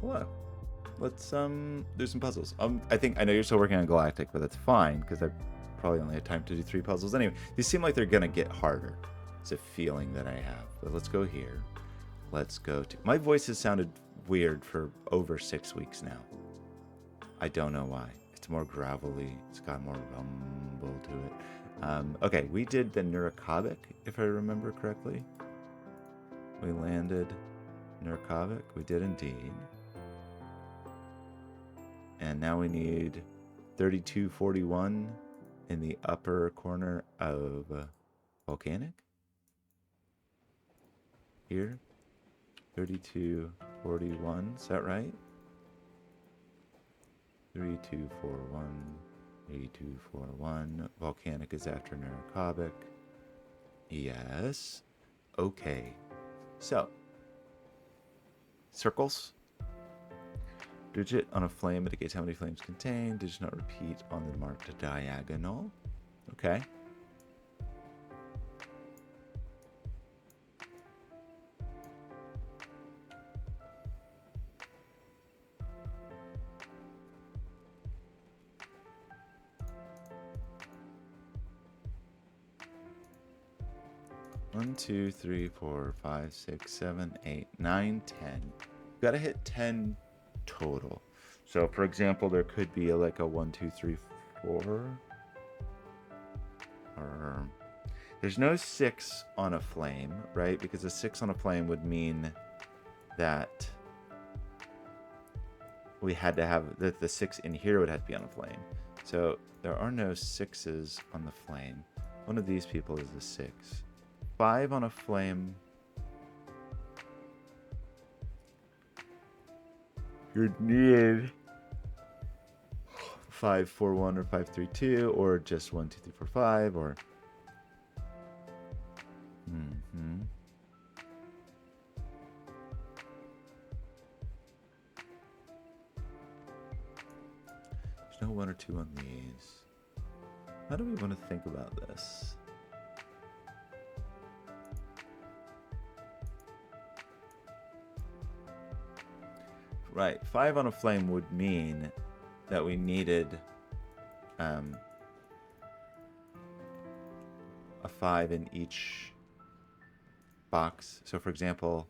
hello. Let's do some puzzles. I know you're still working on Galactic, but that's fine because I probably only had time to do 3 puzzles anyway. These seem like they're gonna get harder. It's a feeling that I have. But let's go here. Let's go to. My voice has sounded weird for over 6 weeks now. I don't know why. It's more gravelly. It's got more rumble to it. Okay, we did the Nurikabic, if I remember correctly. We landed Nurikabic. We did indeed. And now we need 3241 in the upper corner of Volcanic. Here. 3241. Is that right? 3241. 3241. Volcanic is after Nurikabic. Yes. Okay. So. Circles. Digit on a flame indicates how many flames contained. Digit not repeat on the marked diagonal. Okay. One, 2, 3, 4, 5, 6, 7, 8, 9, 10. You've got to hit 10 total. So for example, there could be like a 1, 2, 3, 4. Or there's no 6 on a flame, right? Because a 6 on a flame would mean that we had to have that the 6 in here would have to be on a flame. So there are no 6s on the flame. One of these people is a 6. 5 on a flame. You'd need 5, 4, 1 or 5, 3, 2 or just 1, 2, 3, 4, 5 or There's no 1 or 2 on these. How do we want to think about this? Right, 5 on a flame would mean that we needed a 5 in each box. So for example,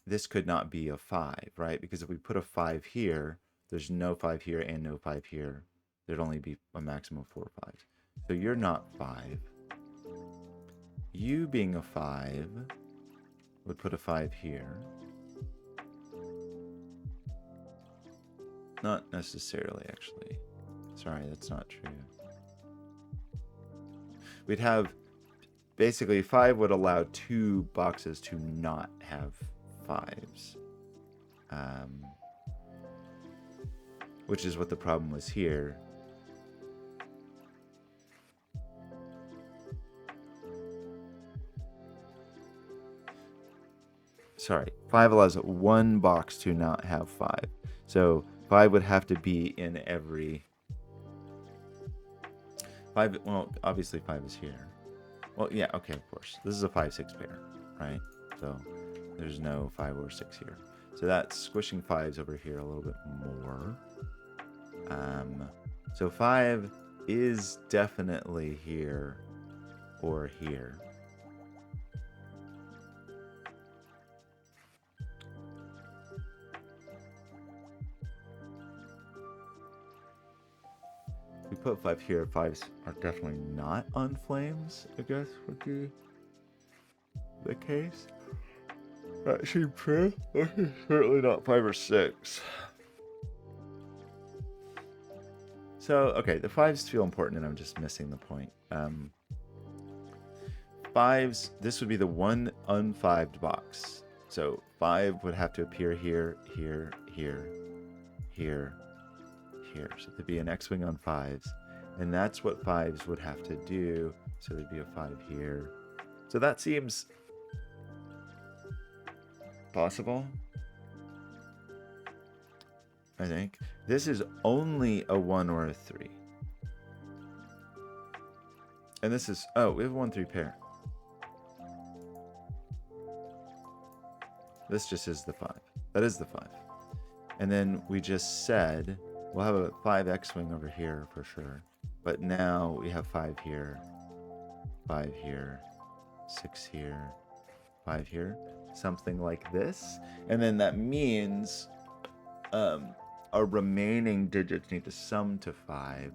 this could not be a 5, right? Because if we put a 5 here, there's no 5 here and no 5 here. There'd only be a maximum of 4 5s. So you're not 5. You being a 5 would put a 5 here. Not necessarily, actually. Sorry, that's not true. We'd have... Basically, 5 would allow 2 boxes to not have 5s. Which is what the problem was here. Sorry, 5 allows 1 box to not have 5. So 5 would have to be in every... 5, well, obviously 5 is here. Well, yeah, okay, of course. This is a 5-6 pair, right? So there's no 5 or 6 here. So that's squishing 5s over here a little bit more. So 5 is definitely here or here. We put 5 here. 5s are definitely not on flames, I guess would be the case. That seems true. Certainly not 5 or 6. So, okay, the 5s feel important and I'm just missing the point. 5s, this would be the one un-5'd box. So 5 would have to appear here, here, here, here, here. So there'd be an X-wing on 5s. And that's what 5s would have to do. So there'd be a 5 here. So that seems possible, I think. This is only a 1 or a 3. And this is... Oh, we have a 1-3 pair. This just is the 5. That is the 5. And then we just said we'll have a 5 X-wing over here for sure. But now we have 5 here, 5 here, 6 here, 5 here, something like this. And then that means our remaining digits need to sum to 5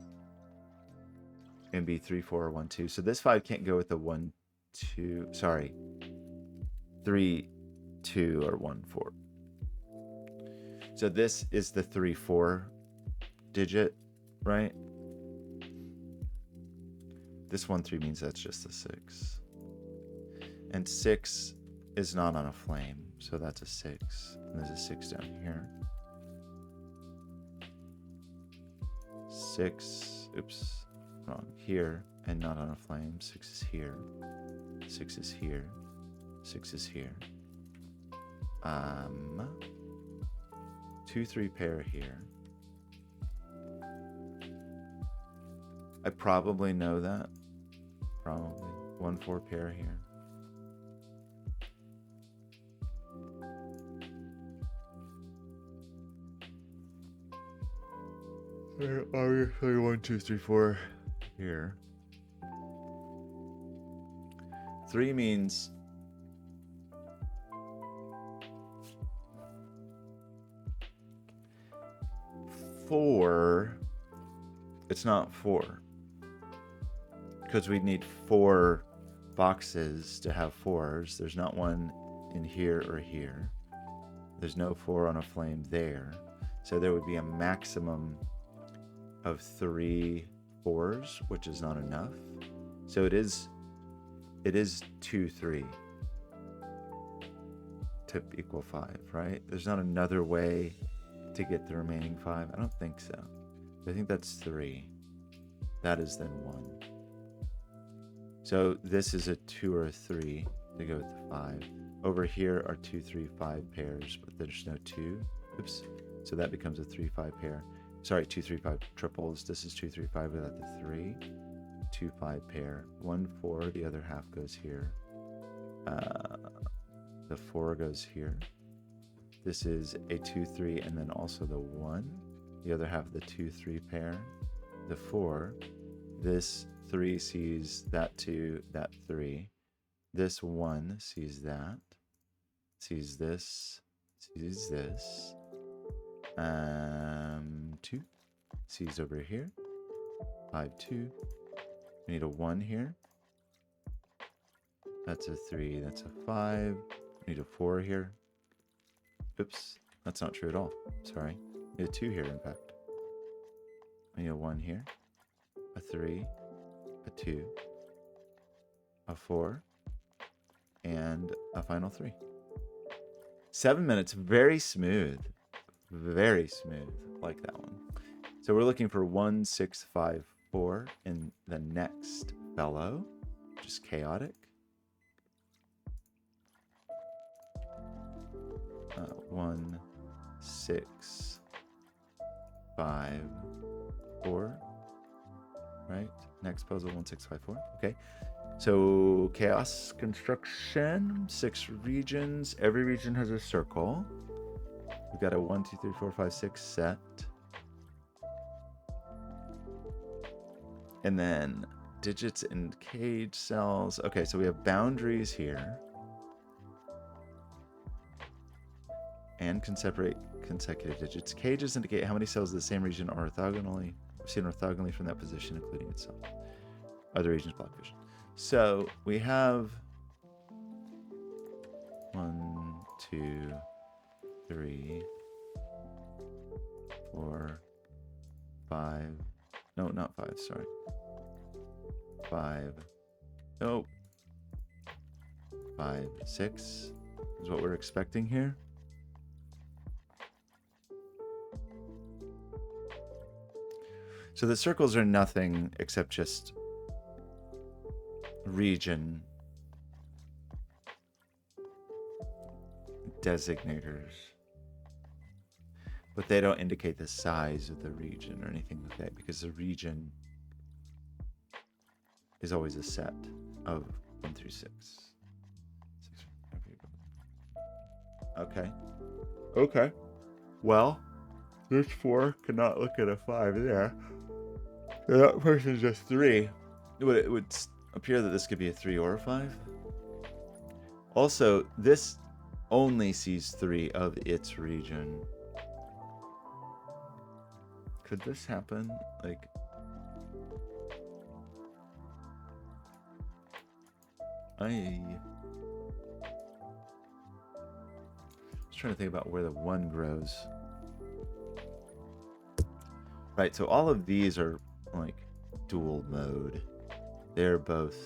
and be 3, 4, or 1, 2. So this 5 can't go with the 1, 2, sorry, 3, 2, or 1, 4. So this is the 3, 4 digit, right? This 1, 3 means that's just a 6. And 6 is not on a flame, so that's a 6. And there's a 6 down here. 6, oops, wrong, here, and not on a flame. 6 is here. 6 is here. 6 is here. 2, 3 pair here. I probably know that. Probably. 1, 4 pair here. Obviously 1, 2, 3, 4 here. 3 means four. It's not 4 because we need 4 boxes to have 4s. There's not one in here or here. There's no 4 on a flame there. So there would be a maximum of 3 4s, which is not enough. So it is 2, 3 to equal 5, right? There's not another way to get the remaining 5. I don't think so. I think that's 3. That is then 1. So this is a 2 or a 3 to go with the 5. Over here are 2, 3, 5 pairs, but there's no 2. Oops. So that becomes a 3, 5 pair. Sorry, 2, 3, 5 triples. This is 2, 3, 5 without the 3. 2, 5 pair. 1, 4. The other half goes here. The 4 goes here. This is a 2, 3, and then also the 1. The other half of the 2, 3 pair. The 4. This 3 sees that 2, that 3. This 1 sees that. Sees this. Sees this. 2 sees over here. 5, 2. We need a 1 here. That's a 3. That's a 5. We need a 4 here. Oops, that's not true at all. Sorry. We need a 2 here, in fact. We need a 1 here. A 3. A 2. A 4. And a final 3. 7 minutes. Very smooth. Very smooth. Like that one. So we're looking for 1, 6, 5, 4 in the next fellow. Just chaotic. 1, 6, 5, 4. Right? Next puzzle 1, 6, 5, 4. Okay. So chaos construction, 6 regions. Every region has a circle. We've got a 1, 2, 3, 4, 5, 6 set. And then digits and cage cells. Okay, so we have boundaries here. And can separate consecutive digits. Cages indicate how many cells of the same region are orthogonally seen orthogonally from that position, including itself. Other regions block vision. So we have 1, 2, 3, 4, 5. No, not 5. Sorry. 5. Oh. 5, 6 is what we're expecting here. So the circles are nothing except just region designators. But they don't indicate the size of the region or anything like that, because the region is always a set of 1 through 6. Okay. Okay. Well, this 4 cannot look at a 5 there. That person's just 3. It would appear that this could be a 3 or a 5. Also, this only sees 3 of its region. Could this happen? Like, I was trying to think about where the 1 grows. Right, so all of these are like dual mode. They're both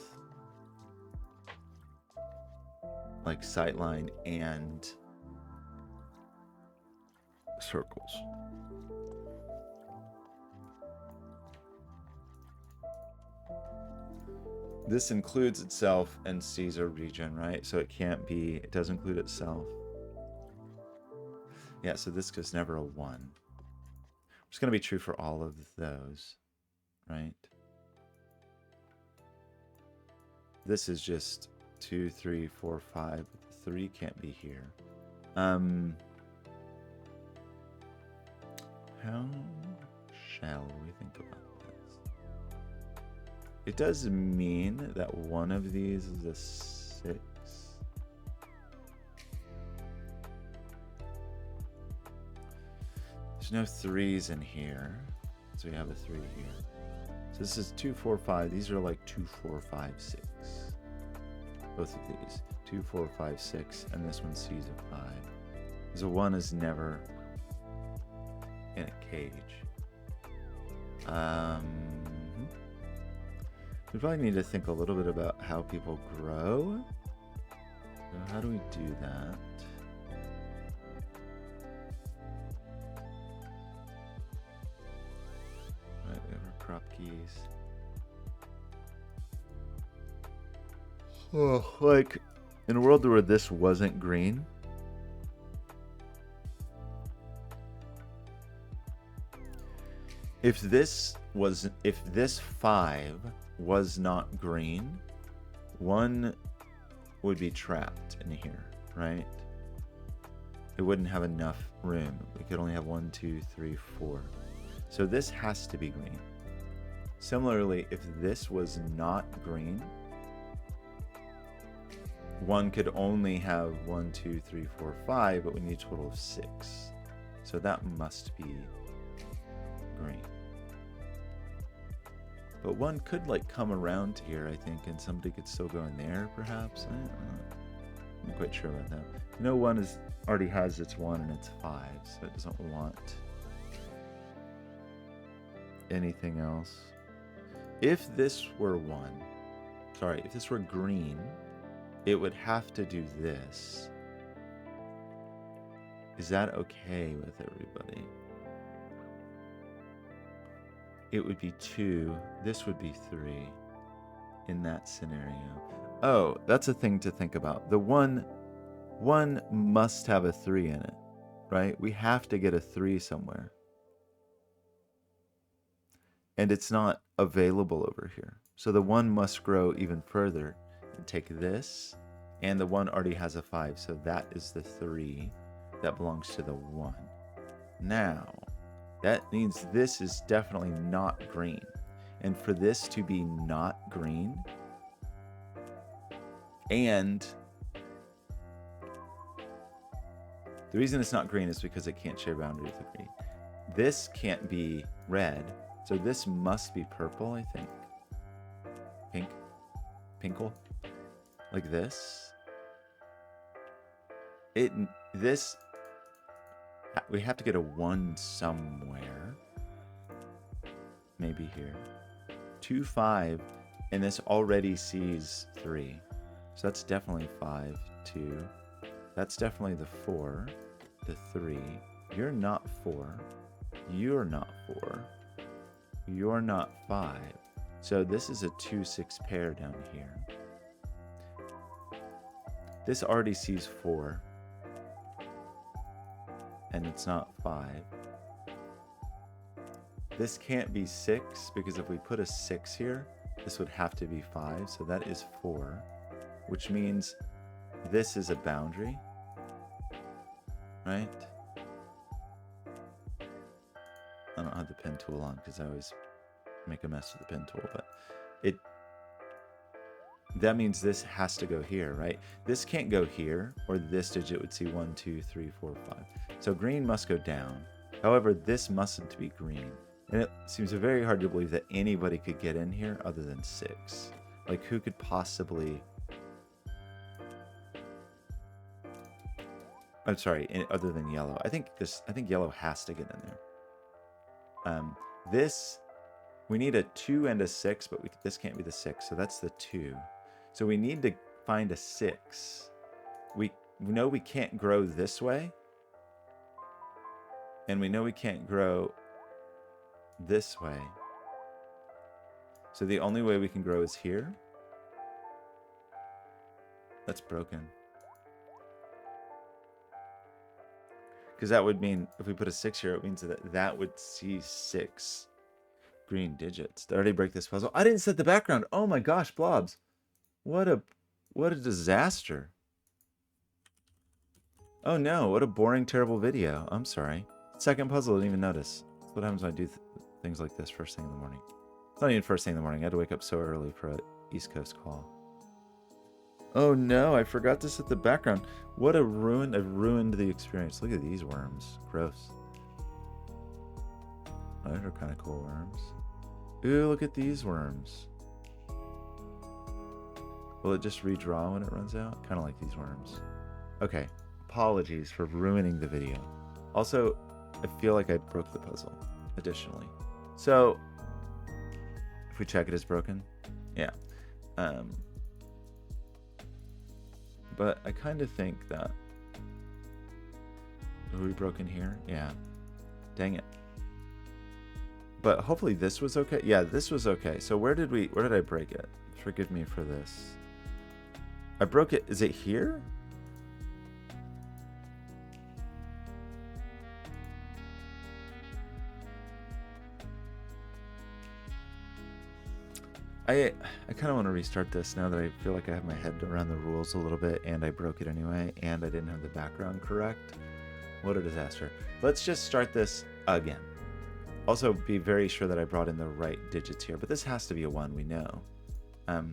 like sightline and circles. This includes itself and sees a region, right? So it can't be, it does include itself. Yeah, so this is never a 1. It's going to be true for all of those, right? This is just 2, 3, 4, 5. 3 can't be here. How shall we think about this? It does mean that one of these is a 6. There's no 3s in here, so we have a 3 here. So this is 2, 4, 5. These are like 2, 4, 5, 6. Both of these. 2, 4, 5, 6, and this one sees a 5. Because a 1 is never in a cage. We probably need to think a little bit about how people grow. So how do we do that? Right, we have our crop keys. Oh, like in a world where this wasn't green, if this 5 was not green, 1 would be trapped in here, right? It wouldn't have enough room. We could only have 1, 2, 3, 4. So this has to be green. Similarly, if this was not green, 1 could only have 1, 2, 3, 4, 5, but we need a total of 6. So that must be green. But 1 could like come around here, I think, and somebody could still go in there, perhaps. I don't know. I'm not quite sure about that. You know, 1 already has its 1 and its 5, so it doesn't want anything else. If this were if this were green, it would have to do this. Is that okay with everybody? It would be 2. This would be 3 in that scenario. Oh, that's a thing to think about. The 1 must have a 3 in it, right? We have to get a 3 somewhere. And it's not available over here. So the 1 must grow even further and take this, and the 1 already has a 5, so that is the 3 that belongs to the 1. Now, that means this is definitely not green. And for this to be not green, and the reason it's not green is because it can't share boundaries with green. This can't be red, so this must be purple, I think. Pinkle, like this. We have to get a 1 somewhere. Maybe here. 2, 5, and this already sees 3. So that's definitely 5, 2. That's definitely the 4, the 3. You're not 4. You're not 4. You're not 5. So this is a 2, 6 pair down here. This already sees 4. And it's not 5. This can't be 6, because if we put a 6 here, this would have to be 5, so that is 4, which means this is a boundary. right? I don't have the pen tool on because I always make a mess with the pen tool, but that means this has to go here, right? This can't go here, or this digit would see 1, 2, 3, 4, 5. So green must go down. However, this mustn't be green. And it seems very hard to believe that anybody could get in here other than 6. Like, who could possibly... I'm sorry, other than yellow. I think yellow has to get in there. This, we need a 2 and a 6, but this can't be the 6, so that's the 2. So we need to find a 6. We know we can't grow this way. And we know we can't grow this way. So the only way we can grow is here. That's broken. Because that would mean, if we put a 6 here, it means that would see 6 green digits. Did I already break this puzzle? I didn't set the background. Oh my gosh, Blobz. What a disaster. Oh no, what a boring, terrible video. I'm sorry. Second puzzle, I didn't even notice. That's what happens when I do things like this first thing in the morning. It's not even first thing in the morning. I had to wake up so early for an East Coast call. Oh no, I forgot to set the background. What a ruin. I've ruined the experience. Look at these worms. Gross. Oh, those are kind of cool worms. Ooh, look at these worms. Will it just redraw when it runs out? Kind of like these worms. Okay. Apologies for ruining the video. Also, I feel like I broke the puzzle, additionally. So, if we check it as broken, yeah. But I kind of think that... Are we broken here? Yeah. Dang it. But hopefully this was okay. Yeah, this was okay. So where did I break it? Forgive me for this. I broke it. Is it here? I kind of want to restart this now that I feel like I have my head around the rules a little bit, and I broke it anyway, and I didn't have the background correct. What a disaster. Let's just start this again. Also, be very sure that I brought in the right digits here, but this has to be a 1, we know.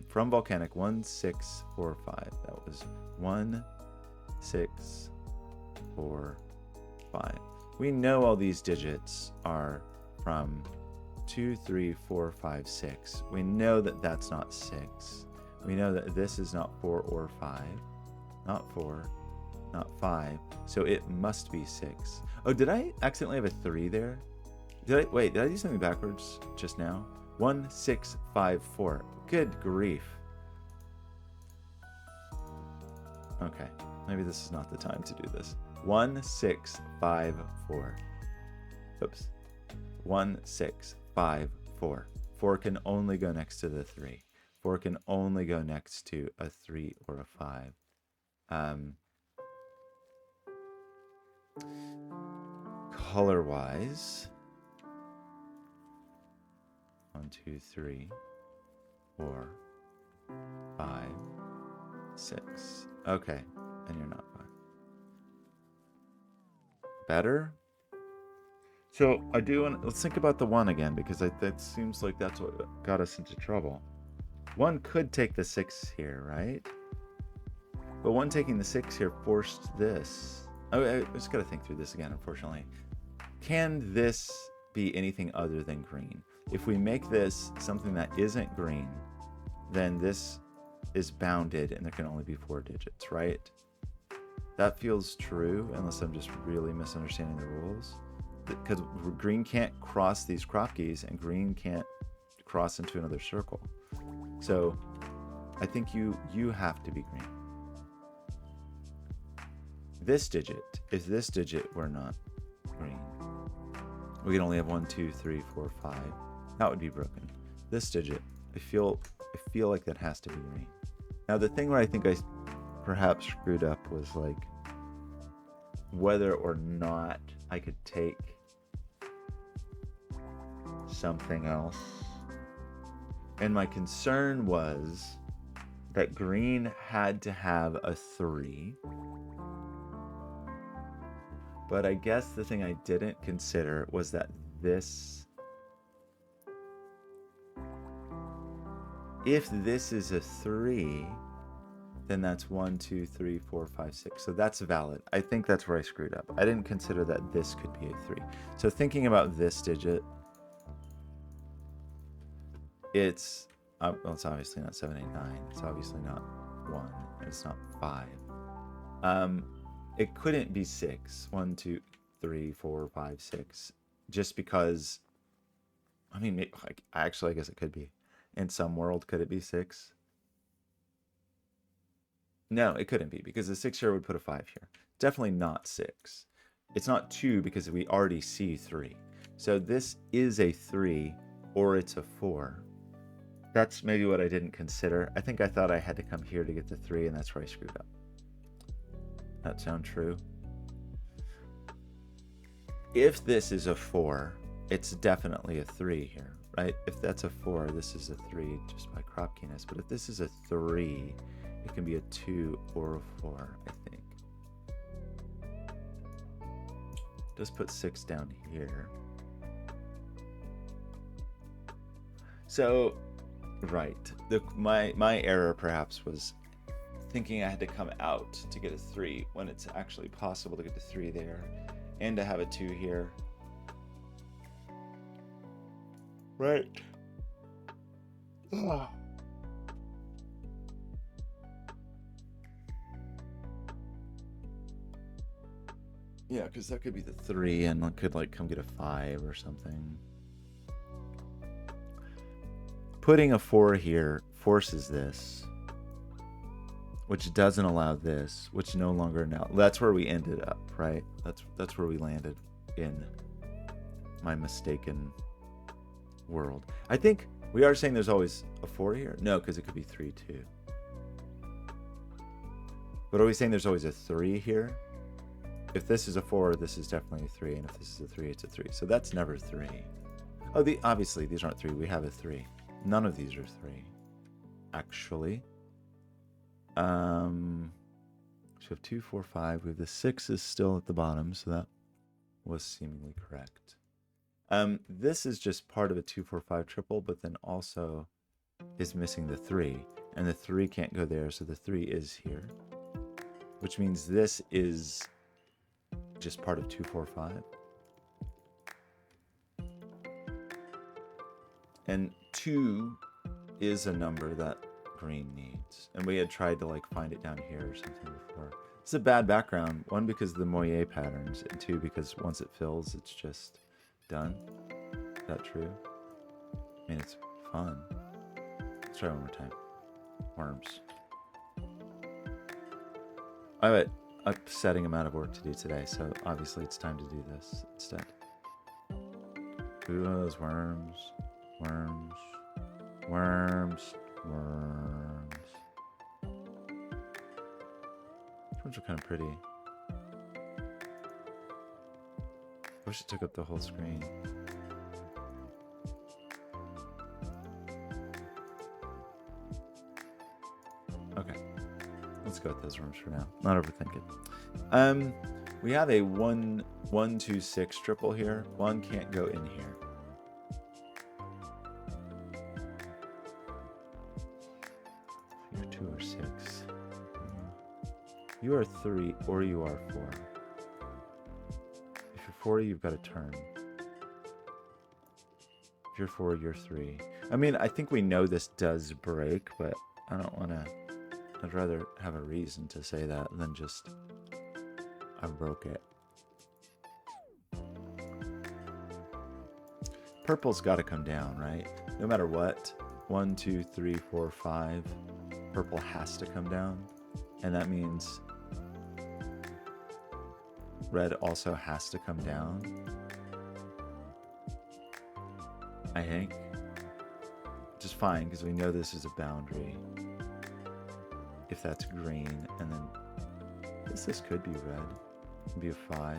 From Volcanic, 1, 6, 4, 5. That was 1, 6, 4, 5. We know all these digits are from 2, 3, 4, 5, 6. We know that that's not 6. We know that this is not 4 or 5. Not 4, not 5. So it must be 6. Oh, did I accidentally have a 3 there? Did I do something backwards just now? 1, 6, 5, 4. Good grief. Okay, maybe this is not the time to do this. 1, 6, 5, 4. Oops. 1, 6, 5, 4. 4 can only go next to the 3. 4 can only go next to a 3 or a 5. Color-wise, 1, 2, 3, 4, 5, 6. Okay, and you're not 5. Better? So I do want. Let's think about the 1 again, because that seems like that's what got us into trouble. 1 could take the 6 here, right? But 1 taking the 6 here forced this. I just got to think through this again, unfortunately. Can this be anything other than green? If we make this something that isn't green, then this is bounded and there can only be 4 digits, right? That feels true, unless I'm just really misunderstanding the rules. Because green can't cross these crop keys and green can't cross into another circle. So I think you have to be green. This digit, if this digit were not green, we can only have 1, 2, 3, 4, 5. That would be broken. This digit, I feel like that has to be green. Now the thing where I think I perhaps screwed up was like whether or not I could take something else. And my concern was that green had to have a 3. But I guess the thing I didn't consider was that this, if this is a 3, then that's 1, 2, 3, 4, 5, 6. So that's valid. I think that's where I screwed up. I didn't consider that this could be a 3. So thinking about this digit, it's well, it's obviously not 7, 8, 9. It's obviously not 1. It's not 5. It couldn't be 6. 1, 2, 3, 4, 5, 6. Just because, I mean, like, actually, I guess it could be. In some world, could it be 6? No, it couldn't be, because the 6 here would put a 5 here. Definitely not 6. It's not 2 because we already see 3. So this is a 3 or it's a 4. That's maybe what I didn't consider. I think I thought I had to come here to get the 3, and that's where I screwed up. That sound true? If this is a 4, it's definitely a 3 here, right? If that's a 4, this is a 3 just by crop keyness. But if this is a 3, it can be a 2 or a 4, I think. Just put 6 down here. So, right. My error perhaps was thinking I had to come out to get a 3 when it's actually possible to get the 3 there and to have a 2 here. Right. Ugh. Yeah, because that could be the 3 and it could like come get a 5 or something. Putting a 4 here forces this, which doesn't allow this, which no longer now. That's where we ended up, right? That's where we landed in my mistaken world. I think we are saying there's always a 4 here. No, because it could be 3 too. But are we saying there's always a 3 here? If this is a 4, this is definitely a 3, and if this is a 3, it's a 3. So that's never 3. Oh, obviously these aren't 3. We have a 3. None of these are 3, actually. So we have 2, 4, 5. We have the 6 is still at the bottom, so that was seemingly correct. This is just part of a 2, 4, 5 triple, but then also is missing the 3, and the 3 can't go there, so the 3 is here, which means this is just part of 2, 4, 5. And 2 is a number that green needs. And we had tried to like find it down here or something before. It's a bad background. 1, because of the Moyer patterns, and 2, because once it fills, it's just done. Is that true? I mean, it's fun. Let's try one more time. Worms. I have an upsetting amount of work to do today, so obviously it's time to do this instead. Ooh, those worms. Worms. Worms. Worms. These worms are kind of pretty. I wish it took up the whole screen. Okay. Let's go with those worms for now. Not overthinking. We have a 1, 1, 2, 6 triple here. 1 can't go in here. You're 2 or 6. You are 3 or you are 4. If you're 4, you've got a turn. If you're 4, you're 3. I mean, I think we know this does break, but I don't want to... I'd rather have a reason to say that than just I broke it. Purple's got to come down, right? No matter what. 1, 2, 3, 4, 5. Purple has to come down. And that means red also has to come down. I think. Which is fine, because we know this is a boundary. If that's green, and then I guess this could be red. It'd be a 5.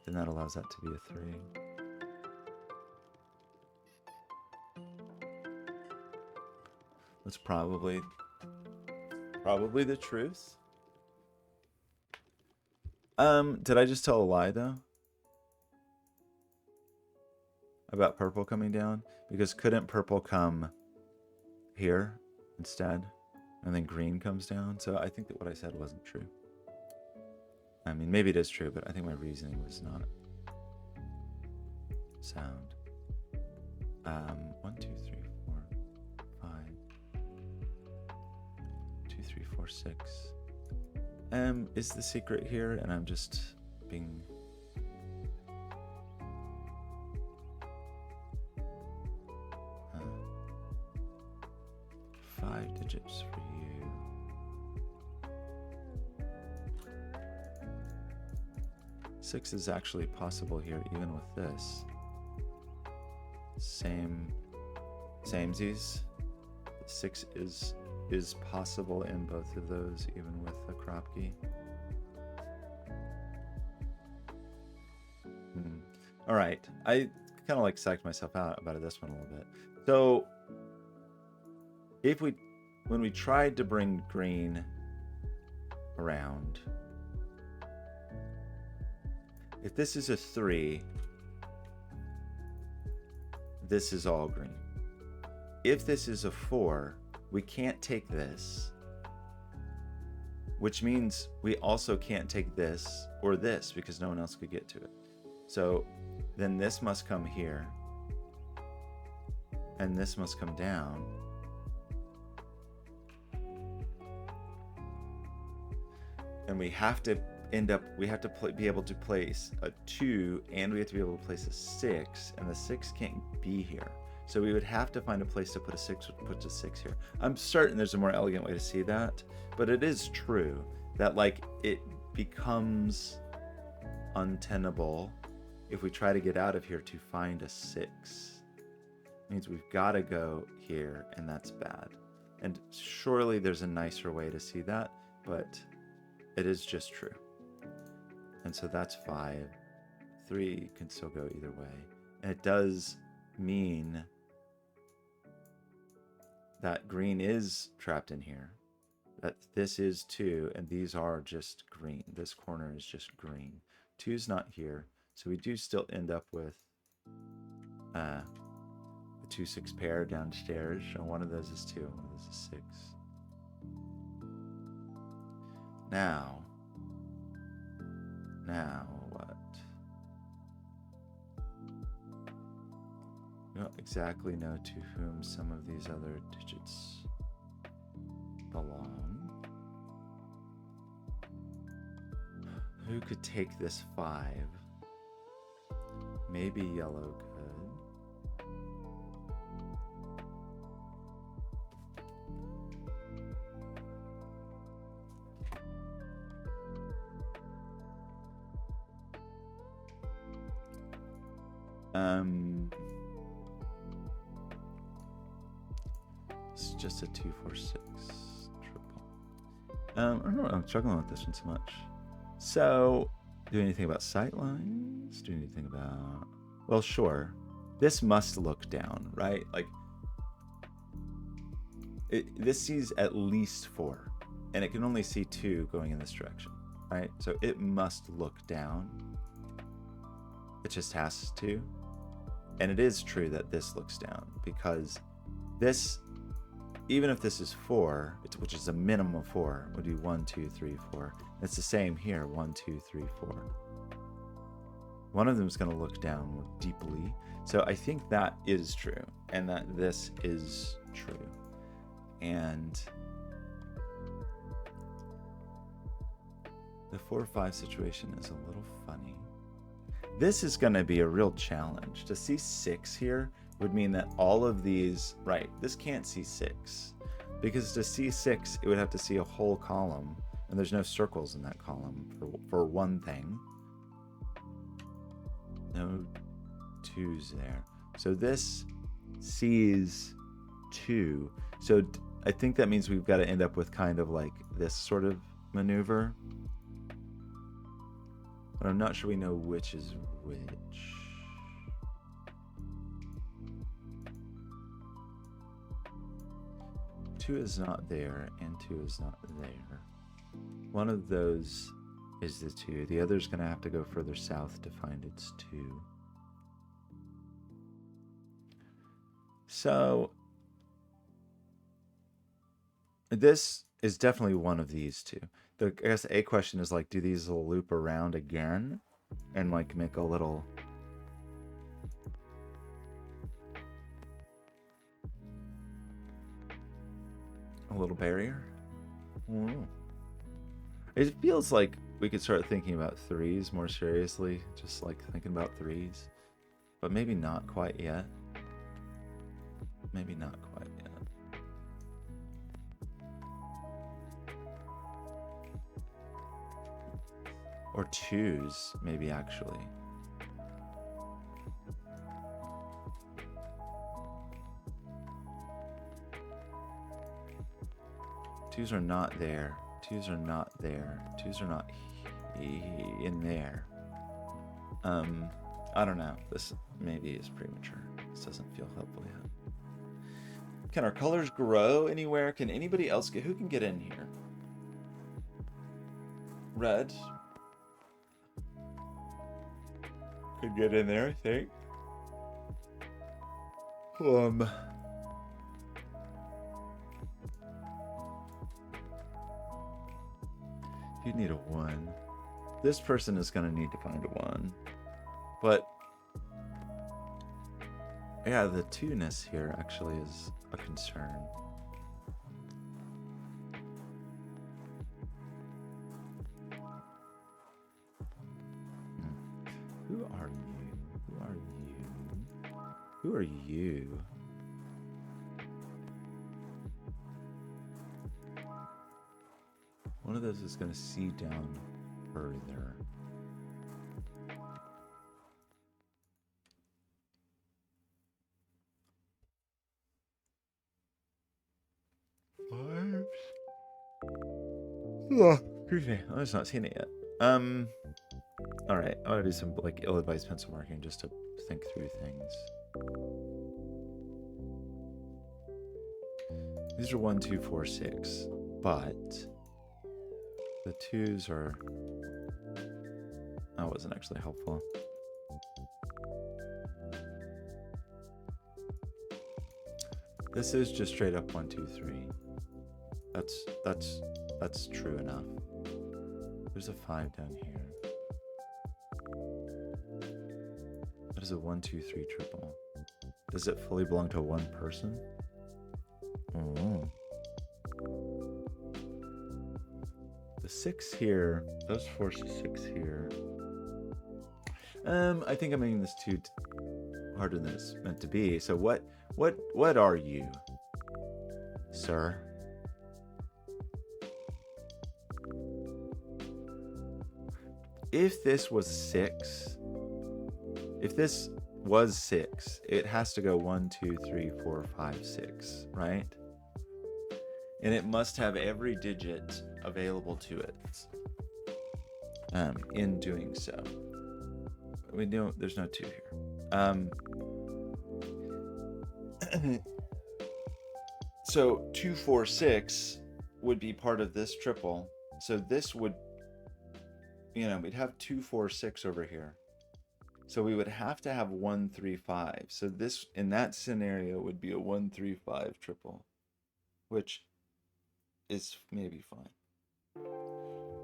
Then that allows that to be a 3. That's probably the truth. Did I just tell a lie though? About purple coming down? Because couldn't purple come here instead? And then green comes down? So I think that what I said wasn't true. I mean, maybe it is true, but I think my reasoning was not sound. 1, 2, 3, 4, 5. 2, 3, 4, 6. Is the secret here? And I'm just being... five digits for you. 6 is actually possible here, even with this. Samesies. 6 is possible in both of those, even with the crop key. All right, I kind of like psyched myself out about this one a little bit. So when we tried to bring green around, if this is a 3, this is all green. If this is a 4, we can't take this, which means we also can't take this or this because no one else could get to it. So then this must come here, and this must come down. And we have to be able to place a 2, and we have to be able to place a 6, and the 6 can't be here. So we would have to find a place to put a 6, put a 6 here. I'm certain there's a more elegant way to see that, but it is true that like it becomes untenable if we try to get out of here to find a 6. It means we've got to go here, and that's bad. And surely there's a nicer way to see that, but it is just true. And so that's 5. 3 can still go either way. And it does mean that green is trapped in here. That this is 2, and these are just green. This corner is just green. 2's not here. So we do still end up with a 2-6 pair downstairs. So one of those is 2, and one of those is 6. Now what? We don't exactly know to whom some of these other digits belong. Who could take this 5? Maybe yellow could. It's just a 2, 4, 6 triple. I don't know. I'm struggling with this one so much. So, do anything about sight lines? Do anything about? Well, sure. This must look down, right? Like, this sees at least 4, and it can only see 2 going in this direction, right? So it must look down. It just has to. And it is true that this looks down, because this, even if this is 4, which is a minimum of 4, would be 1, 2, 3, 4. It's the same here, 1, 2, 3, 4. One of them is going to look down more deeply. So I think that is true, and that this is true. And the 4-5 situation is a little funny. This is going to be a real challenge. To see 6 here would mean that all of these, right, this can't see 6. Because to see 6, it would have to see a whole column, and there's no circles in that column for one thing. No 2's there. So this sees 2. So I think that means we've got to end up with kind of like this sort of maneuver. But I'm not sure we know which is which. Two is not there, and 2 is not there. One of those is the 2. The other's going to have to go further south to find its 2. So this is definitely one of these 2. I guess a question is like, do these will loop around again and like make a little barrier? It feels like we could start thinking about 3s more seriously, just like thinking about 3s, but maybe not quite yet. Maybe not quite yet. Or 2s, maybe actually. Twos are not there. 2s are not there. 2s are not in there. I don't know. This maybe is premature. This doesn't feel helpful yet. Can our colors grow anywhere? Can anybody else who can get in here? Red could get in there, I think. You need a 1. This person is going to need to find a 1. But yeah, the 2-ness here actually is a concern. Who are you? Who are you? Who are you? One of those is going to see down further. Oh, excuse me. I was not seeing it yet. All right. I want to do some like ill-advised pencil marking just to think through things. These are 1, 2, 4, 6, but the 2s are. That wasn't actually helpful. This is just straight up 1, 2, 3. That's true enough. There's a 5 down here. That is a 1, 2, 3 triple. Does it fully belong to one person? The 6 here, those force a 6 here. I think I'm making this too harder than it's meant to be. So what are you, sir? If this was 6, it has to go 1, 2, 3, 4, 5, 6, right? And it must have every digit available to it. In doing so, we know there's no 2 here. So 2, 4, 6 would be part of this triple. So this would, we'd have 2, 4, 6 over here. So we would have to have 1, 3, 5. So this, in that scenario, would be a 1, 3, 5 triple, which is maybe fine.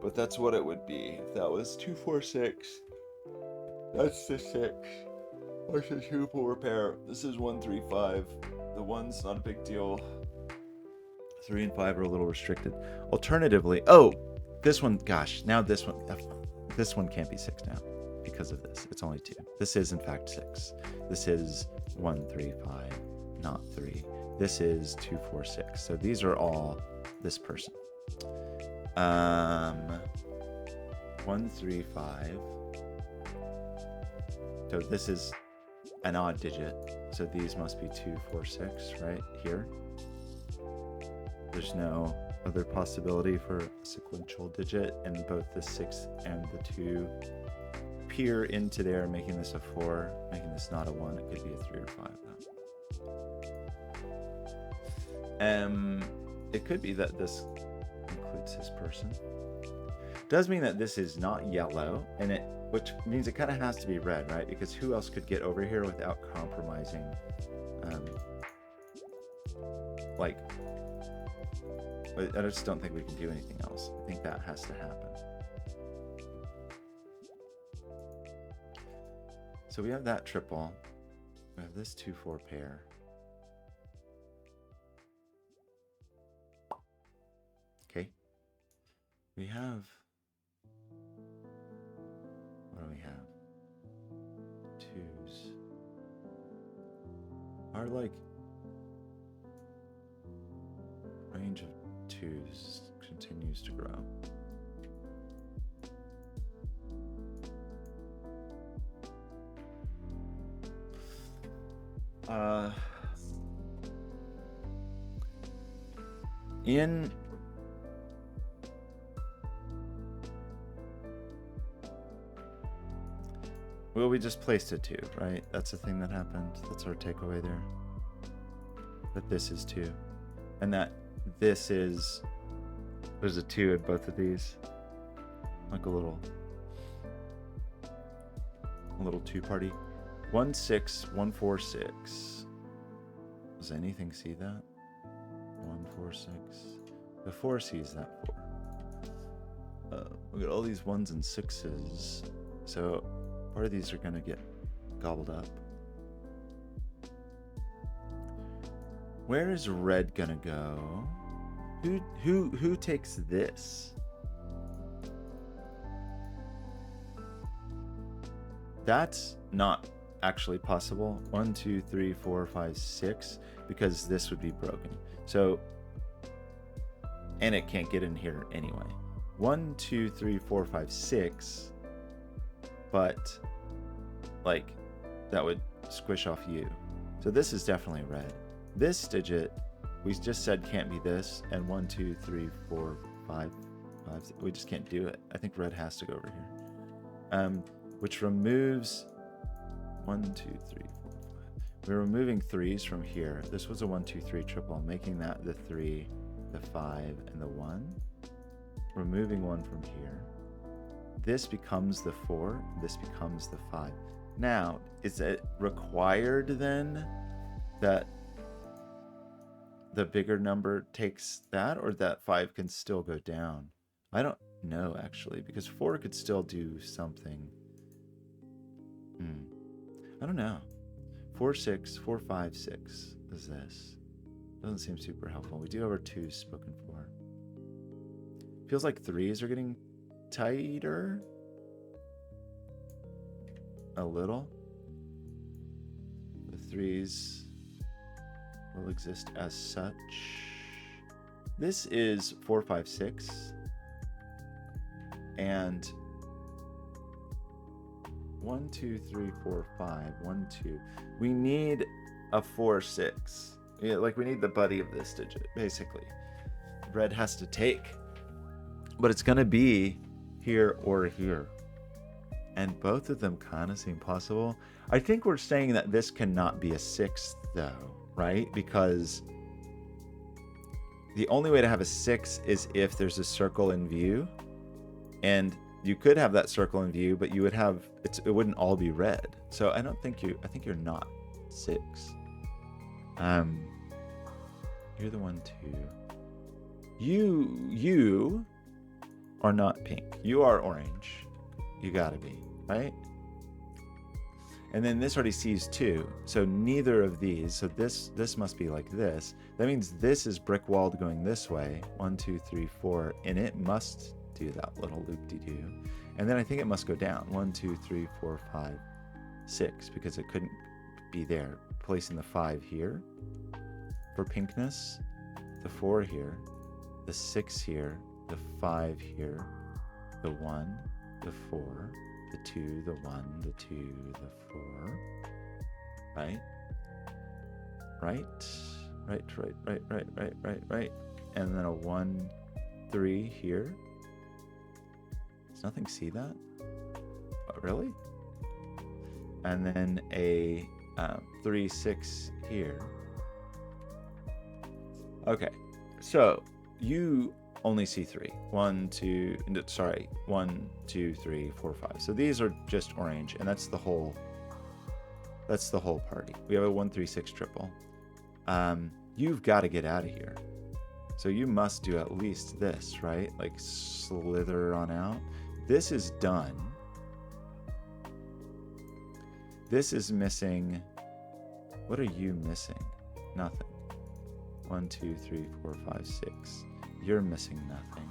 But that's what it would be if that was 2, 4, 6. That's the 6. What's the 2, 4 pair? This is 1, 3, 5. The 1's not a big deal. 3 and 5 are a little restricted. Alternatively, this one, gosh, now this one can't be 6 now because of this. It's only 2. This is in fact 6. This is 1, 3, 5, not 3. This is 2, 4, 6. So these are all this person. 1, 3, 5. So this is an odd digit. So these must be 2, 4, 6 right here. There's no other possibility for a sequential digit, and both the 6 and the 2 peer into there, making this a 4, making this not a 1. It could be a 3 or 5 now. It could be that this includes this person. Does mean that this is not yellow, and which means it kind of has to be red, right? Because who else could get over here without compromising, like, I just don't think we can do anything else. I think that has to happen. So we have that triple. We have this 2-4 pair. Okay. We have, what do we have? Twos. Our like range of twos continues to grow. Well, we just placed a 2, right? That's the thing that happened. That's our takeaway there. That this is 2. And that this is, there's a 2 in both of these. Like a little 2-party. 1 6 1 4 6. Does anything see that? 1 4 6. The 4 sees that 4. We got all these 1s and 6s. So part of these are gonna get gobbled up. Where is red gonna go? Who takes this? That's not actually possible. 1 2 3 4 5 6, because this would be broken. So, and it can't get in here anyway. 1 2 3 4 5 6, but like that would squish off you. So this is definitely red. This digit we just said can't be this, and 1 2 3 4 5 5, we just can't do it. I think red has to go over here, which removes 1 2 3 4 5. We're removing 3s from here. This was a 1 2 3 triple, making that the 3, the 5, and the 1. Removing 1 from here. This becomes the 4. This becomes the 5. Now, is it required then that the bigger number takes that, or that 5 can still go down? I don't know, actually, because 4 could still do something. I don't know. 4 6 4 5 6 is this. Doesn't seem super helpful. We do have our 2s spoken for. Feels like 3s are getting tighter. A little. The 3s will exist as such. This is 4 5 6. And 1 2 3 4 5 1 2. We need a 4 6. Yeah, like we need the buddy of this digit, basically. Red has to take, but it's gonna be here or here, and both of them kind of seem possible. I think we're saying that this cannot be a 6th though, right? Because the only way to have a 6 is if there's a circle in view, and you could have that circle in view, but you would have it wouldn't all be red. So I think you're not 6. You're the 1 2. You are not pink. You are orange. You gotta be, right? And then this already sees 2. So neither of these. So this must be like this. That means this is brick walled going this way. 1 2 3 4, and it must do that little loop-de-doo. And then I think it must go down. 1 2 3 4 5 6, because it couldn't be there. Placing the 5 here for pinkness, the 4 here, the 6 here, the 5 here, the 1, the 4, the 2, the 1, the 2, the 4. Right? Right. And then a 1 3 here. Does nothing see that? Oh, really? And then a 3 6 here. Okay, so you only see 3. 1, 2, sorry, 1, 2, 3, 4, 5. So these are just orange, and that's the whole party. We have a 1, 3, 6 triple. You've got to get out of here. So you must do at least this, right? Like slither on out. This is done. This is missing. What are you missing? Nothing. 1, 2, 3, 4, 5, 6. You're missing nothing.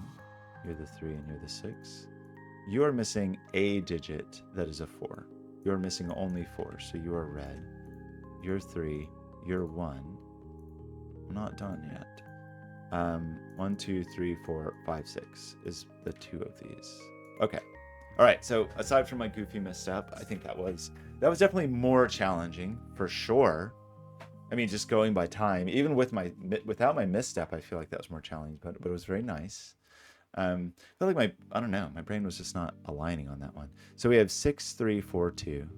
You're the 3 and you're the 6. You're missing a digit that is a 4. You're missing only 4, so you are red. You're 3. You're 1. I'm not done yet. 1, 2, 3, 4, 5, 6 is the 2 of these. Okay. All right. So aside from my goofy misstep, I think that was definitely more challenging for sure. I mean, just going by time, even without my misstep, I feel like that was more challenging, but it was very nice. I feel like I don't know, my brain was just not aligning on that one. So we have 6, 3, 4, 2.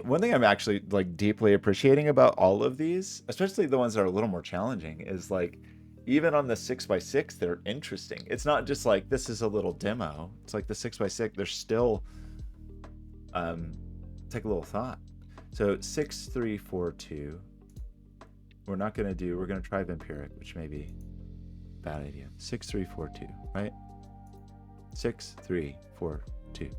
One thing I'm actually like deeply appreciating about all of these, especially the ones that are a little more challenging, is like even on the 6x6, they're interesting. It's not just like this is a little demo. It's like the 6x6, they're still take a little thought. So 6, 3, 4, 2. We're going to try vampiric, which may be a bad idea. 6, 3, 4, 2, right? 6, 3, 4, 2.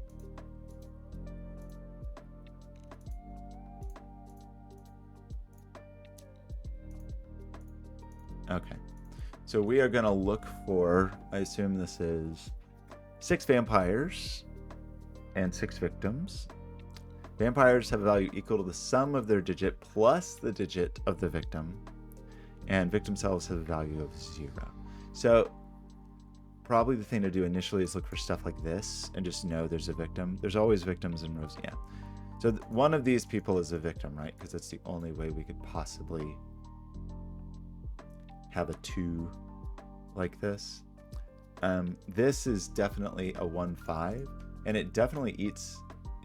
Okay, so we are going to look for, I assume this is 6 vampires and 6 victims. Vampires have a value equal to the sum of their digit plus the digit of the victim, and victim cells have a value of 0. So probably the thing to do initially is look for stuff like this and just know there's a victim. There's always victims in rows. Yeah. So one of these people is a victim, right? Because that's the only way we could possibly have a 2 like this. This is definitely a 1, 5, and it definitely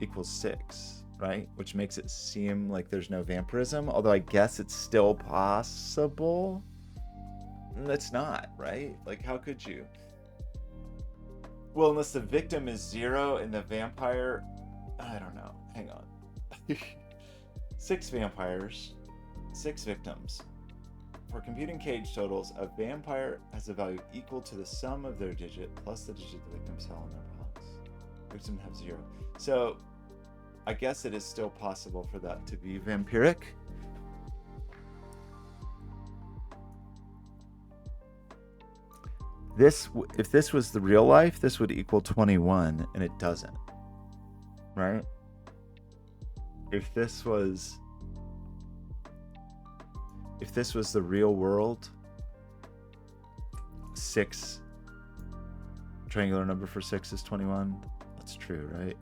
equals 6, right? Which makes it seem like there's no vampirism, although I guess it's still possible. It's not, right? Like, how could you? Well, unless the victim is 0 and the vampire, I don't know. Hang on. 6 vampires, 6 victims. For computing cage totals, a vampire has a value equal to the sum of their digit plus the digit the victim cell in their box. Victim have 0. So I guess it is still possible for that to be vampiric. If this was the real life, this would equal 21, and it doesn't, right? If this was the real world, 6, triangular number for 6 is 21. That's true, right?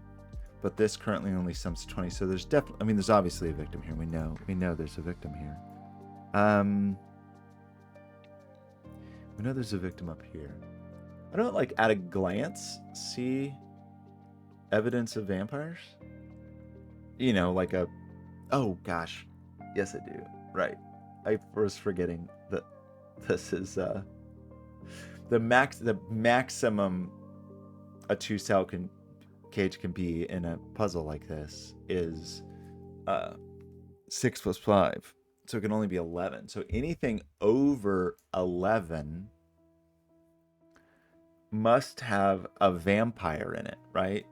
But this currently only sums to 20. So there's definitely, there's obviously a victim here. We know there's a victim here. We know there's a victim up here. I don't like at a glance see evidence of vampires. You know, like oh gosh. Yes, I do. Right. I was forgetting that this is the maximum a 2-cell cage can be in a puzzle like this is 6 plus 5, so it can only be 11. So anything over 11 must have a vampire in it, right?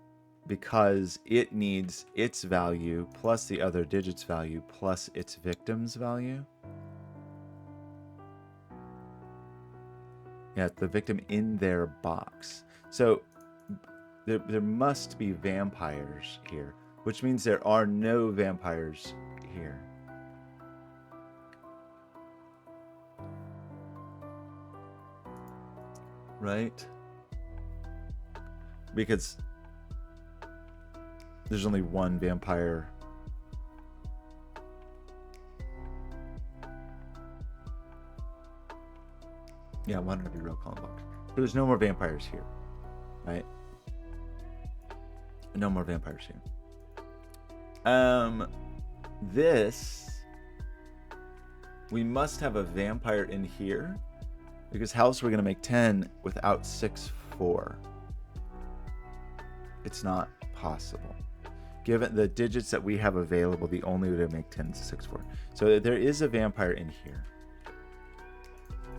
Because it needs its value plus the other digit's value plus its victim's value. Yeah, the victim in their box. So there must be vampires here, which means there are no vampires here. Right? Because there's only one vampire. Yeah, 100 real column box. So there's no more vampires here, right? No more vampires here. This, we must have a vampire in here Because how else are we going to make 10 without 6, 4? It's not possible. Given the digits that we have available, the only way to make 10 is 6, 4. So there is a vampire in here,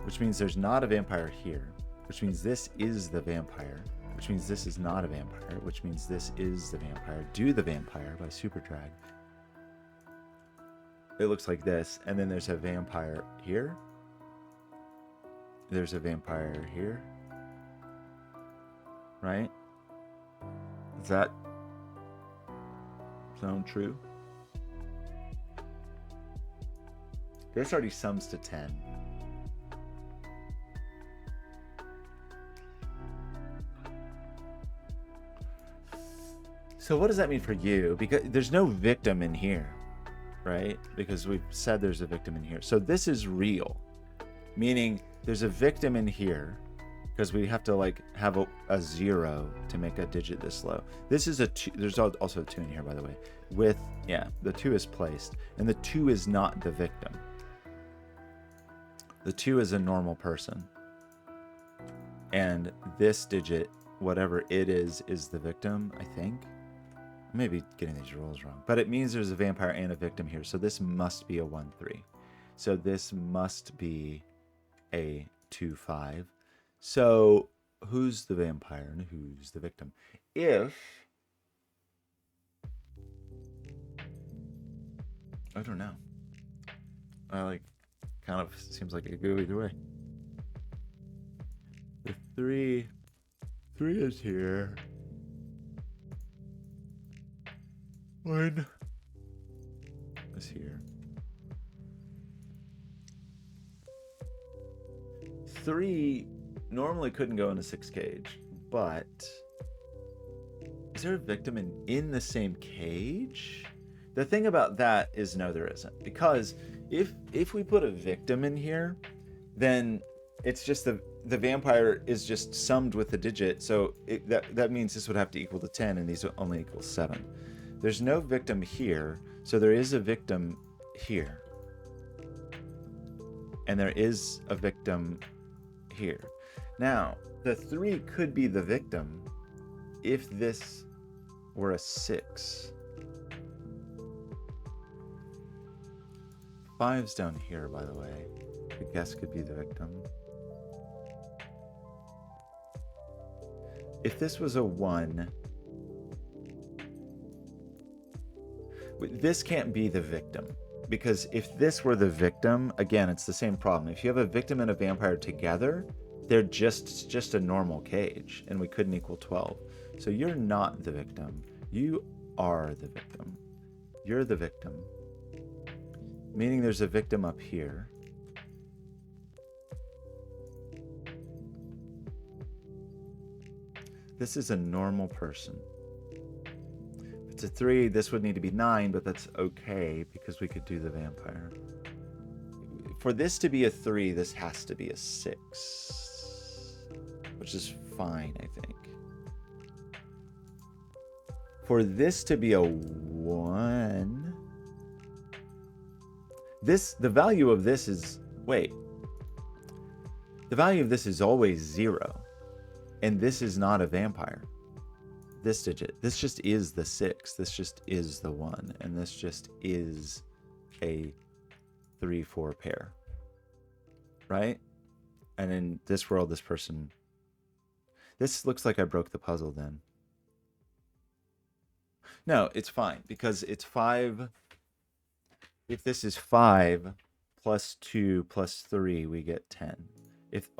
which means there's not a vampire here, which means this is the vampire, which means this is not a vampire, which means this is the vampire. Do the vampire by super drag. It looks like this, and then there's a vampire here. There's a vampire here, right? Does that sound true? This already sums to 10. So what does that mean for you? Because there's no victim in here, right? Because we've said there's a victim in here. So this is real, meaning there's a victim in here, because we have to like have a 0 to make a digit this low. This is a 2. There's also a 2 in here, by the way. With, yeah, the 2 is placed, and the 2 is not the victim. The 2 is a normal person, and this digit, whatever it is the victim, I think. I may be getting these rules wrong, but it means there's a vampire and a victim here. So this must be a 1, 3. So this must be a 2, 5. So who's the vampire and who's the victim? If, I don't know. I like, kind of seems like it could go either way. The 3 is here. 1 is here. 3 normally couldn't go in a 6 cage, but is there a victim in the same cage? The thing about that is no, there isn't, because if we put a victim in here, then it's just the vampire is just summed with the digit, so that means this would have to equal to 10, and these would only equal 7. There's no victim here, so there is a victim here, and there is a victim here. Now, the 3 could be the victim if this were a 6. 5's down here, by the way. The guess could be the victim. If this was a 1, this can't be the victim, because if this were the victim, again, it's the same problem. If you have a victim and a vampire together, they're just a normal cage, and we couldn't equal 12. So you're not the victim. You are the victim. You're the victim. Meaning there's a victim up here. This is a normal person. If it's a 3, this would need to be 9, but that's okay because we could do the vampire. For this to be a 3, this has to be a 6, which is fine, I think. For this to be a 1, the value of this is, wait, the value of this is always 0, and this is not a vampire. This digit, this just is the 6, this just is the 1, and this just is a 3-4 pair, right? And in this world, this person, this looks like I broke the puzzle then. No, it's fine, because it's 5. If this is 5 plus 2 plus 3, we get 10.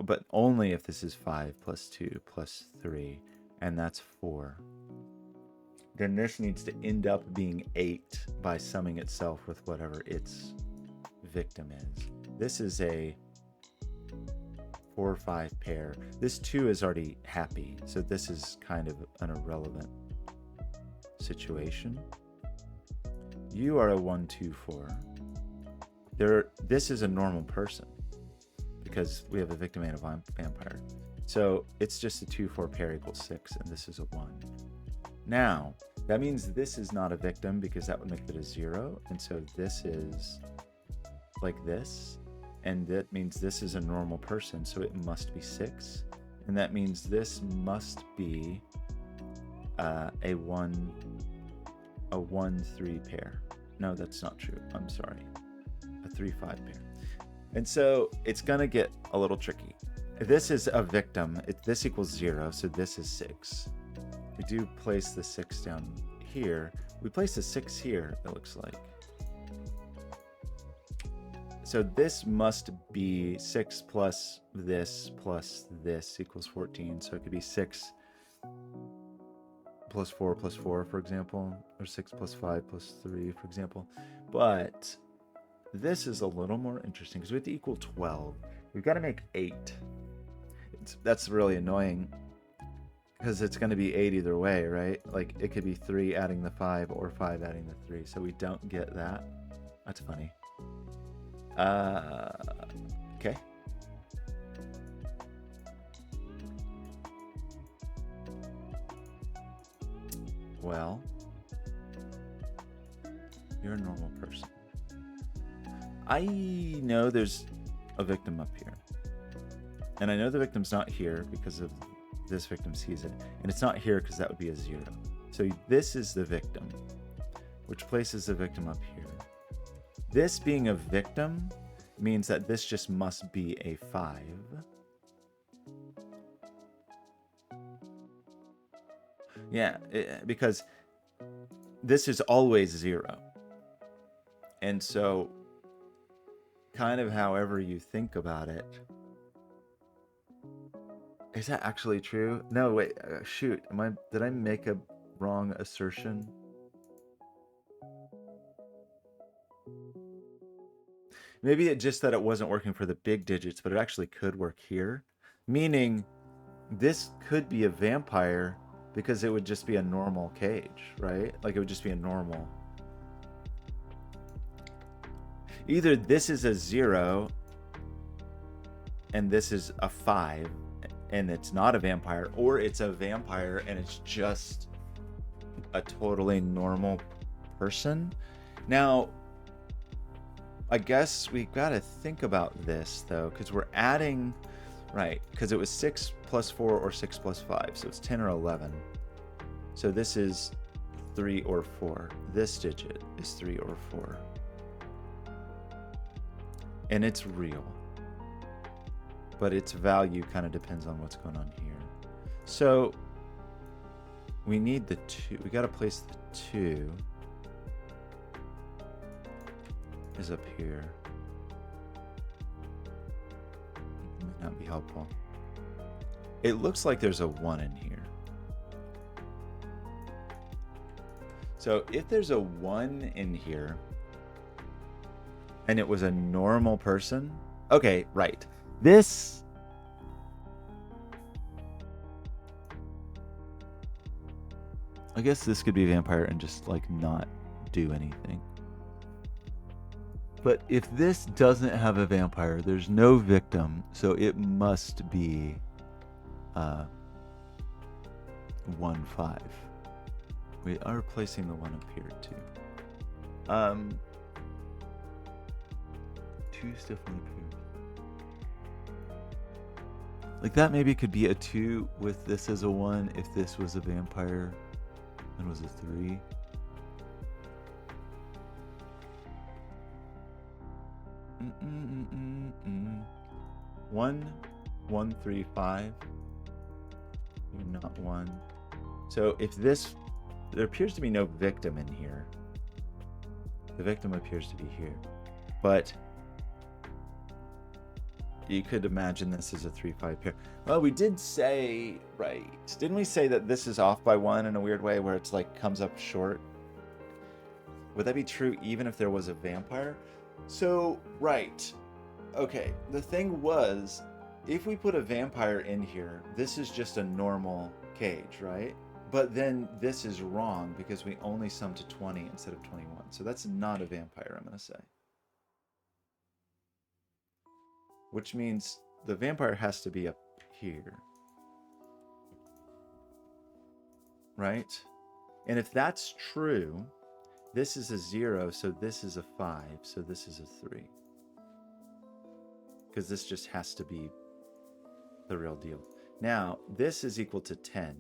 But only if this is 5 plus 2 plus 3, and that's 4. Then this needs to end up being 8 by summing itself with whatever its victim is. This is a 4 or 5 pair. This 2 is already happy, so this is kind of an irrelevant situation. You are a 1, 2, 4. This is a normal person because we have a victim and a vampire. So it's just a 2, 4 pair equals 6, and this is a 1. Now, that means this is not a victim because that would make it a 0, and so this is like this. And that means this is a normal person, so it must be 6. And that means this must be a 1-3 pair. No, that's not true. I'm sorry. A 3-5 pair. And so it's going to get a little tricky. This is a victim. This equals 0, so this is 6. We do place the 6 down here. We place the 6 here, it looks like. So this must be 6 plus this equals 14. So it could be 6 plus 4 plus 4, for example, or 6 plus 5 plus 3, for example. But this is a little more interesting because we have to equal 12. We've got to make 8. That's really annoying because it's going to be 8 either way, right? Like it could be 3 adding the 5 or 5 adding the 3. So we don't get that. That's funny. Okay. Well, you're a normal person. I know there's a victim up here. And I know the victim's not here because of this victim sees it. And it's not here because that would be a 0. So this is the victim, which places the victim up here. This being a victim means that this just must be a 5. Yeah, because this is always 0. And so, kind of however you think about it. Is that actually true? No, wait, shoot. Did I make a wrong assertion? Maybe it just that it wasn't working for the big digits, but it actually could work here. Meaning, this could be a vampire because it would just be a normal cage, right? Like it would just be a normal. Either this is a 0 and this is a 5 and it's not a vampire, or it's a vampire and it's just a totally normal person. Now, I guess we got to think about this though, because we're adding, right? Because it was 6 plus 4 or 6 plus 5, so it's 10 or 11. So this is 3 or 4. This digit is 3 or 4. And it's real. But its value kind of depends on what's going on here. So we need the 2. We got to place the 2 is up here. Might not be helpful. It looks like there's a 1 in here. So if there's a 1 in here and it was a normal person, okay, right. This I guess this could be vampire and just like not do anything. But if this doesn't have a vampire, there's no victim, so it must be 1-5. We are placing the 1 up here too. 2's definitely appears. Like that maybe could be a 2 with this as a 1 if this was a vampire and was a 3. 1, 1, 3, 5. You're not 1. So if this, there appears to be no victim in here. The victim appears to be here. But you could imagine this is a 3-5 pair. Well, we did say, right, didn't we say that this is off by 1 in a weird way where it's like comes up short? Would that be true even if there was a vampire? So, right. Okay, the thing was, if we put a vampire in here, this is just a normal cage, right? But then this is wrong because we only sum to 20 instead of 21. So that's not a vampire, I'm going to say. Which means the vampire has to be up here. Right? And if that's true, this is a 0, so this is a 5, so this is a 3. because this just has to be the real deal. Now, this is equal to 10,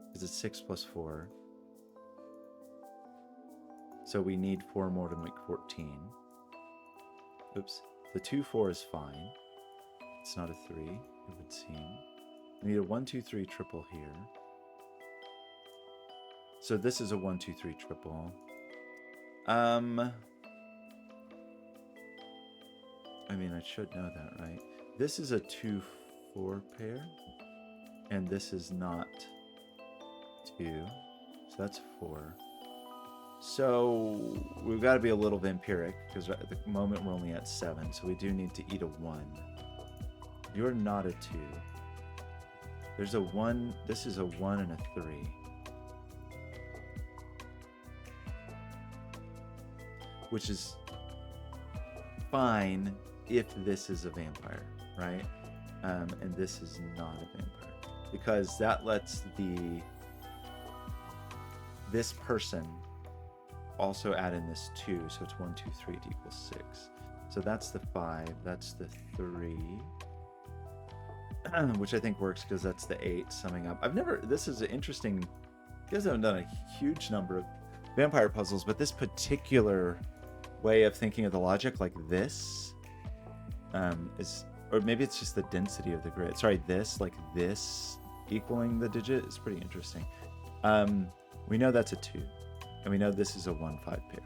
because it's 6 plus 4. So we need 4 more to make 14. Oops. The 2, 4 is fine. It's not a 3, it would seem. We need a 1, 2, 3 triple here. So this is a 1, 2, 3 triple. I mean, I should know that, right? This is a 2, 4 pair. And this is not 2. So that's 4. So we've got to be a little vampiric, because at the moment we're only at 7. So we do need to eat a 1. You're not a 2. There's a 1. This is a 1 and a 3. Which is fine if this is a vampire, right? And this is not a vampire, because that lets this person also add in this 2, so it's 1, 2, 3 to equal 6. So that's the 5, that's the 3, which I think works because that's the 8 summing up. This is an interesting, you guys haven't done a huge number of vampire puzzles, but this particular way of thinking of the logic, like this, is, or maybe it's just the density of the grid. Sorry, this equaling the digit is pretty interesting. We know that's a 2, and we know this is a 1, 5 pair,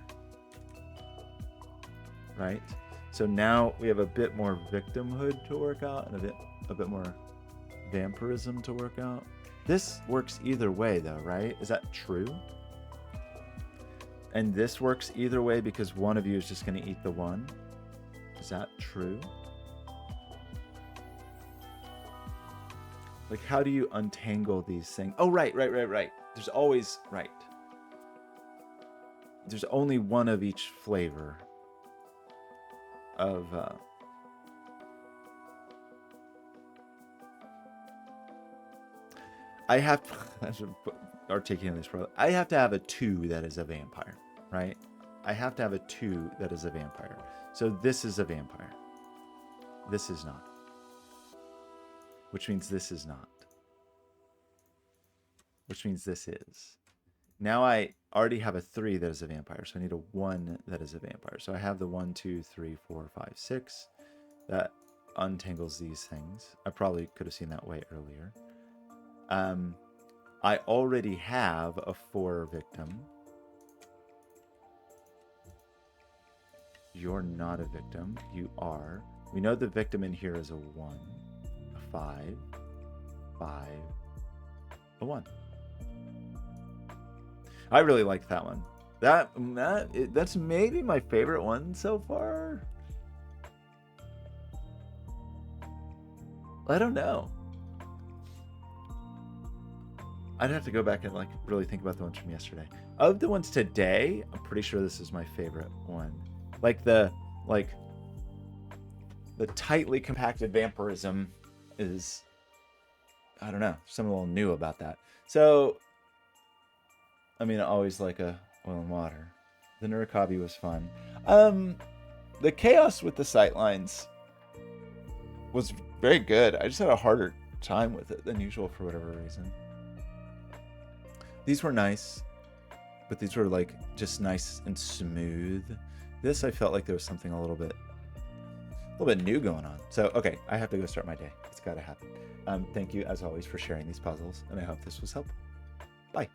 right? So now we have a bit more victimhood to work out, and a bit more vampirism to work out. This works either way, though, right? Is that true? And this works either way because one of you is just going to eat the 1. Is that true? Like, how do you untangle these things? Oh, right. There's always, right. There's only one of each flavor of, I have to articulate this probably. I have to have a 2 that is a vampire, right? I have to have a 2 that is a vampire. So this is a vampire. This is not. Which means this is not. Which means this is. Now I already have a 3 that is a vampire, so I need a 1 that is a vampire. So I have the 1, 2, 3, 4, 5, 6. That untangles these things. I probably could have seen that way earlier. I already have a 4 victim. You're not a victim. You are. We know the victim in here is a 1, a 5, 5, a 1. I really like that one. That's maybe my favorite one so far. I don't know. I'd have to go back and like really think about the ones from yesterday. Of the ones today, I'm pretty sure this is my favorite one. Like the tightly compacted vampirism is, I don't know, something a little new about that. So, I mean, I always like a oil and water. The Nurikabi was fun. The chaos with the sightlines was very good. I just had a harder time with it than usual for whatever reason. These were nice, but these were like just nice and smooth. This, I felt like there was something a little bit new going on. So, okay, I have to go start my day. It's got to happen. Thank you, as always, for sharing these puzzles, and I hope this was helpful. Bye.